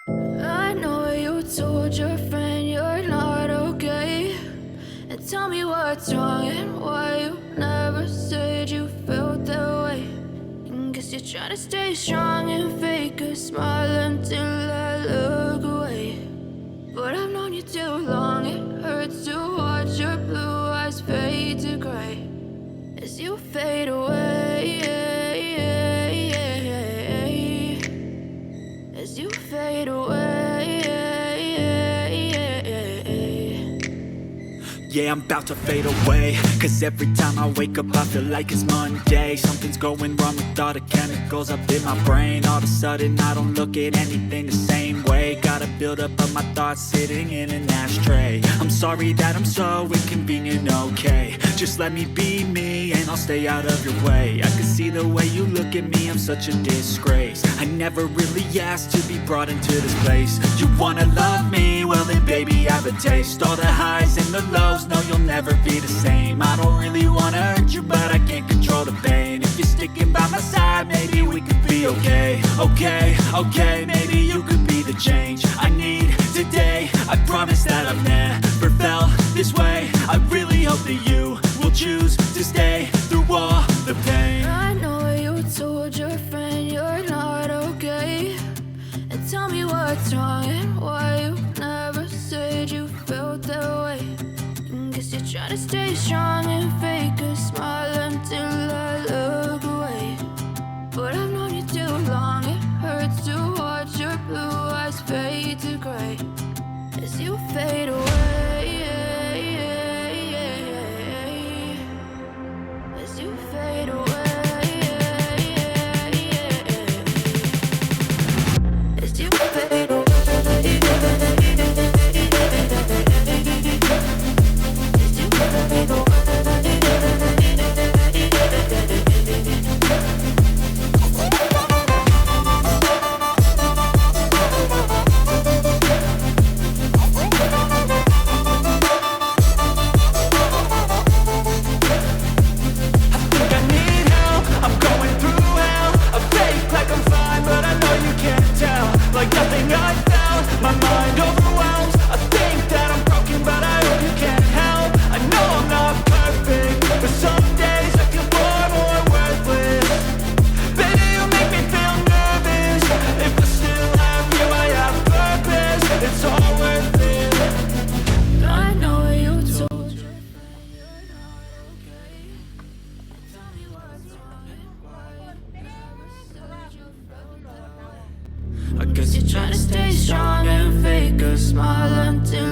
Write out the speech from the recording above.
I know you told your friend you're not okay. And tell me what's wrong and why you never said you felt that way. And guess you're trying to stay strong and fake a smile until I look away. But I've known you too long, it hurts to watch your blue eyes fade to gray as you fade away. As you fade away. Yeah, I'm about to fade away, cause every time I wake up I feel like it's Monday. Something's going wrong with all the chemicals up in my brain. All of a sudden I don't look at anything the same way. Gotta build up of my thoughts sitting in an ashtray. I'm sorry that I'm so inconvenient, okay. Just let me be me and I'll stay out of your way. I can see the way you look at me, I'm such a disgrace. I never really asked to be brought into this place. You wanna love me? Well then baby have a taste. All the highs and the lows, no you'll never be the same. I don't really wanna hurt you but I can't control the pain. If you're sticking by my side maybe we could be okay. Okay, maybe you could be the change I need today. I promise that I've never felt this way. I really hope that you will choose to stay through all the pain. I know you told your friend you're not okay. And tell me what's wrong and why you never said you felt that way. And guess you're trying to stay strong and fake a smile until I look away. But I've known you too long, it hurts to watch your blue eyes fade to gray as you fade away. As you fade away. As you fade away. As you fade away. Like nothing I found, my mind overwhelms. I think that I'm broken, but I hope you can't help. I know I'm not perfect, but some days I feel far more worthless. Baby, you make me feel nervous. If I still have you, I have purpose. It's all worth it. I know you told your friend you're not okay. Tell me what's wrong and why you never said you felt that way. I guess You're trying to stay strong and fake a smile until